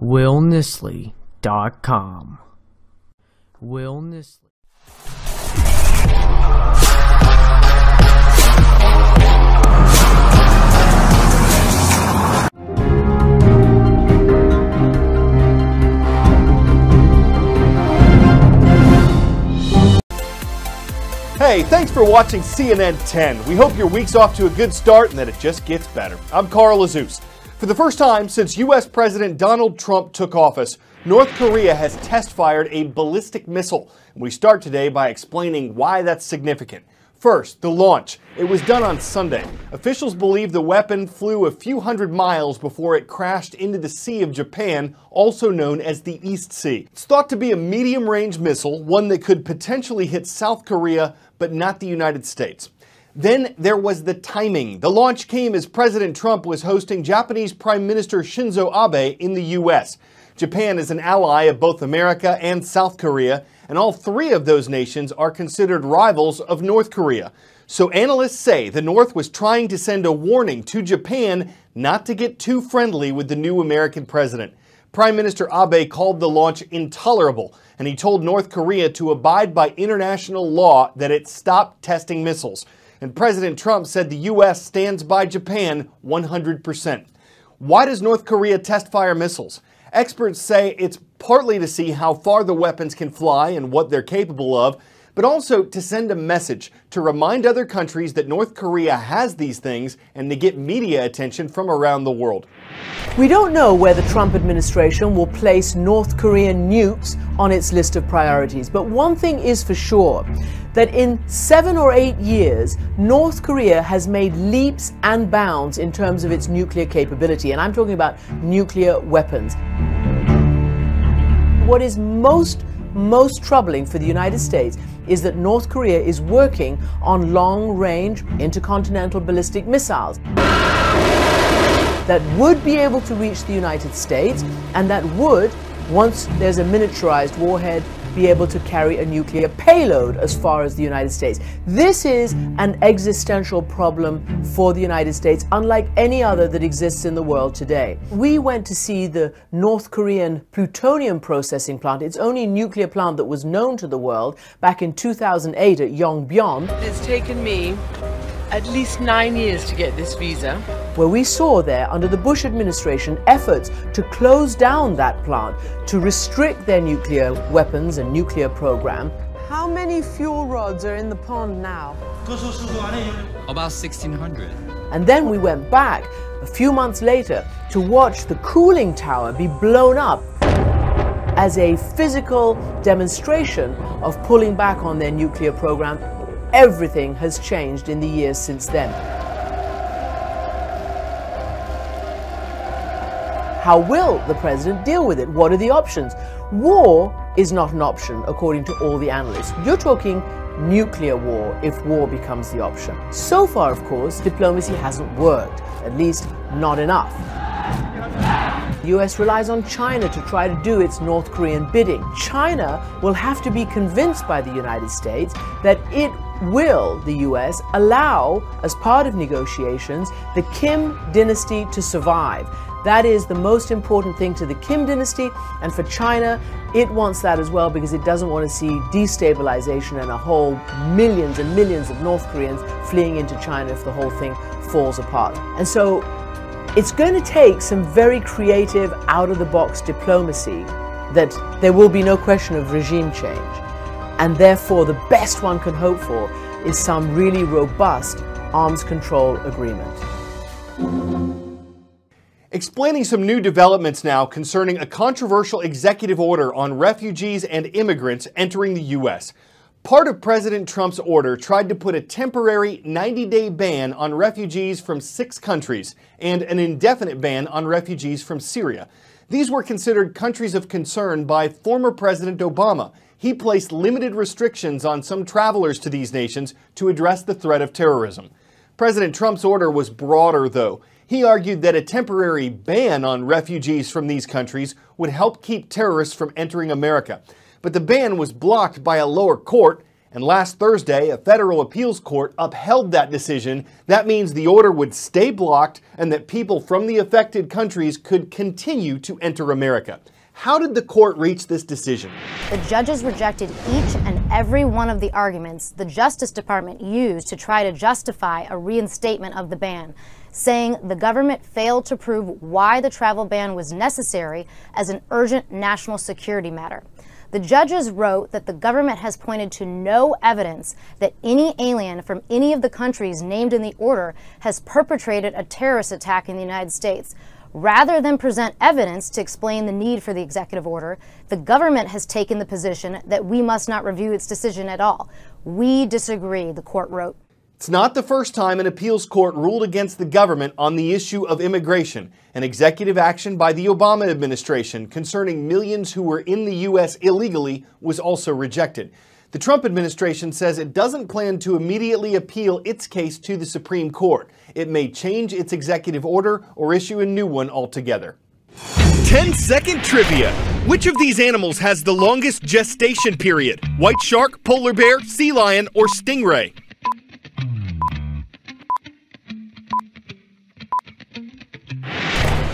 WillNisley.com. Will Nisley. Hey, thanks for watching CNN 10. We hope your week's off to a good start and that it just gets better. I'm Carl Azuz. For the first time since U.S. President Donald Trump took office, North Korea has test-fired a ballistic missile. We start today by explaining why that's significant. First, the launch. It was done on Sunday. Officials believe the weapon flew a few hundred miles before it crashed into the Sea of Japan, also known as the East Sea. It's thought to be a medium-range missile, one that could potentially hit South Korea, but not the United States. Then there was the timing. The launch came as President Trump was hosting Japanese Prime Minister Shinzo Abe in the U.S. Japan is an ally of both America and South Korea, and all three of those nations are considered rivals of North Korea. So analysts say the North was trying to send a warning to Japan not to get too friendly with the new American president. Prime Minister Abe called the launch intolerable, and he told North Korea to abide by international law that it stop testing missiles. And President Trump said the U.S. stands by Japan 100%. Why does North Korea test fire missiles? Experts say it's partly to see how far the weapons can fly and what they're capable of, but also to send a message to remind other countries that North Korea has these things and to get media attention from around the world. We don't know where the Trump administration will place North Korean nukes on its list of priorities, but one thing is for sure, that in 7 or 8 years, North Korea has made leaps and bounds in terms of its nuclear capability, and I'm talking about nuclear weapons. What is most troubling for the United States is that North Korea is working on long-range intercontinental ballistic missiles that would be able to reach the United States and that would, once there's a miniaturized warhead, be able to carry a nuclear payload as far as the United States. This is an existential problem for the United States, unlike any other that exists in the world today. We went to see the North Korean plutonium processing plant, its only nuclear plant that was known to the world, back in 2008 at Yongbyon. It's taken me at least 9 years to get this visa. Where we saw there, under the Bush administration, efforts to close down that plant, to restrict their nuclear weapons and nuclear program. How many fuel rods are in the pond now? About 1,600. And then we went back a few months later to watch the cooling tower be blown up as a physical demonstration of pulling back on their nuclear program. Everything has changed in the years since then. How will the president deal with it? What are the options? War is not an option, according to all the analysts. You're talking nuclear war if war becomes the option. So far, of course, diplomacy hasn't worked, at least not enough. The US relies on China to try to do its North Korean bidding. China will have to be convinced by the United States that it will, the US, allow, as part of negotiations, the Kim dynasty to survive. That is the most important thing to the Kim dynasty, and for China, it wants that as well because it doesn't want to see destabilization and a whole millions and millions of North Koreans fleeing into China if the whole thing falls apart. And so it's going to take some very creative, out-of-the-box diplomacy that there will be no question of regime change. And therefore, the best one can hope for is some really robust arms control agreement. Explaining some new developments now concerning a controversial executive order on refugees and immigrants entering the U.S. Part of President Trump's order tried to put a temporary 90-day ban on refugees from 6 countries and an indefinite ban on refugees from Syria. These were considered countries of concern by former President Obama. He placed limited restrictions on some travelers to these nations to address the threat of terrorism. President Trump's order was broader, though. He argued that a temporary ban on refugees from these countries would help keep terrorists from entering America. But the ban was blocked by a lower court, And last Thursday, a federal appeals court upheld that decision. That means the order would stay blocked and that people from the affected countries could continue to enter America. How did the court reach this decision? The judges rejected each and every one of the arguments the Justice Department used to try to justify a reinstatement of the ban, saying the government failed to prove why the travel ban was necessary as an urgent national security matter. The judges wrote that the government has pointed to no evidence that any alien from any of the countries named in the order has perpetrated a terrorist attack in the United States. Rather than present evidence to explain the need for the executive order, the government has taken the position that we must not review its decision at all. We disagree, the court wrote. It's not the first time an appeals court ruled against the government on the issue of immigration. An executive action by the Obama administration concerning millions who were in the U.S. illegally was also rejected. The Trump administration says it doesn't plan to immediately appeal its case to the Supreme Court. It may change its executive order or issue a new one altogether. 10-second trivia. Which of these animals has the longest gestation period? White shark, polar bear, sea lion, or stingray?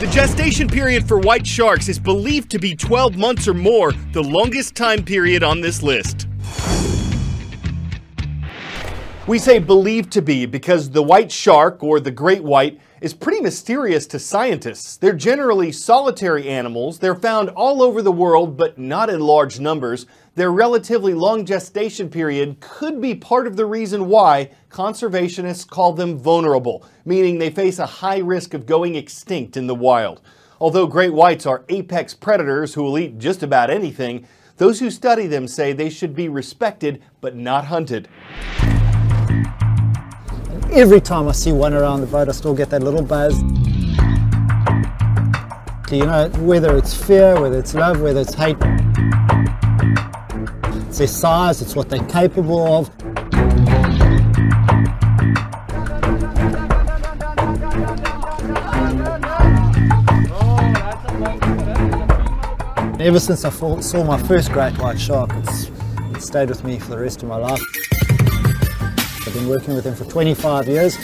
The gestation period for white sharks is believed to be 12 months or more, the longest time period on this list. We say believed to be because the white shark, or the great white, is pretty mysterious to scientists. They're generally solitary animals. They're found all over the world, but not in large numbers. Their relatively long gestation period could be part of the reason why conservationists call them vulnerable, meaning they face a high risk of going extinct in the wild. Although great whites are apex predators who will eat just about anything, those who study them say they should be respected but not hunted. Every time I see one around the boat, I still get that little buzz. You know, whether it's fear, whether it's love, whether it's hate. It's their size, it's what they're capable of. Ever since I saw my first great white shark, it stayed with me for the rest of my life. I've been working with him for 25 years.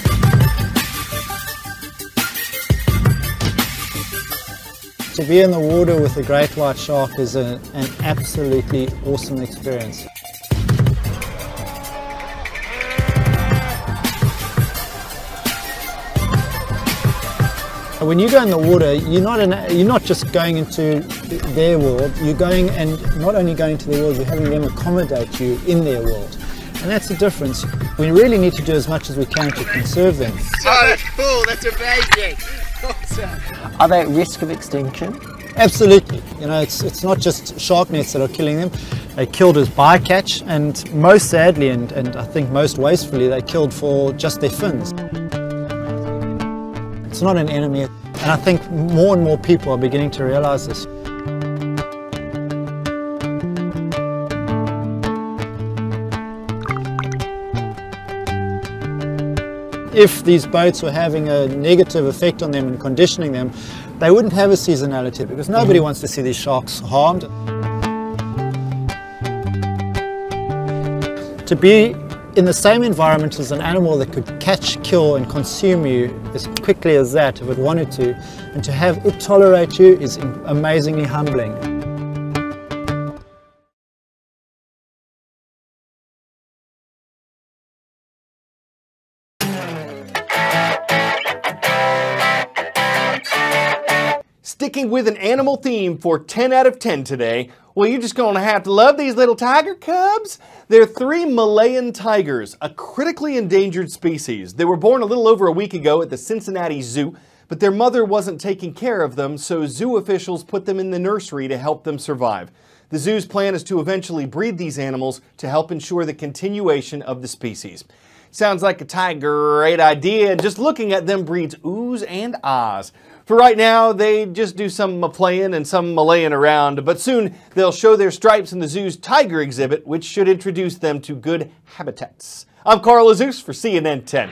To be in the water with a great white shark is an absolutely awesome experience. When you go in the water, you're not just going into their world, you're going, and not only going to their world, you're having them accommodate you in their world. And that's the difference. We really need to do as much as we can to conserve them. Oh, that's cool, that's amazing. Awesome. Are they at risk of extinction? Absolutely. You know, it's not just shark nets that are killing them. They're killed as bycatch, and most sadly, and I think most wastefully, they're killed for just their fins. It's not an enemy, and I think more and more people are beginning to realize this. If these boats were having a negative effect on them and conditioning them, they wouldn't have a seasonality, because nobody wants to see these sharks harmed. To be in the same environment as an animal that could catch, kill and consume you as quickly as that if it wanted to, and to have it tolerate you is amazingly humbling. Sticking with an animal theme for 10 out of 10 today, well, you're just going to have to love these little tiger cubs. They're 3 Malayan tigers, a critically endangered species. They were born a little over a week ago at the Cincinnati Zoo, but their mother wasn't taking care of them, so zoo officials put them in the nursery to help them survive. The zoo's plan is to eventually breed these animals to help ensure the continuation of the species. Sounds like a great idea, and just looking at them breeds oohs and ahs. For right now, they just do some playing and some laying around, but soon they'll show their stripes in the zoo's tiger exhibit, which should introduce them to good habitats. I'm Carl Azus for CNN 10.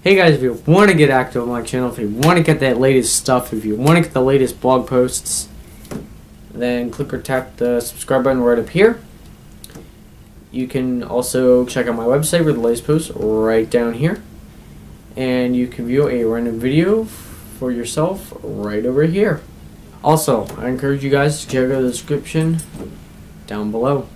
Hey guys, if you want to get active on my channel, if you want to get that latest stuff, if you want to get the latest blog posts, then click or tap the subscribe button right up here. You can also check out my website with the latest posts right down here. And you can view a random video for yourself right over here. Also, I encourage you guys to check out the description down below.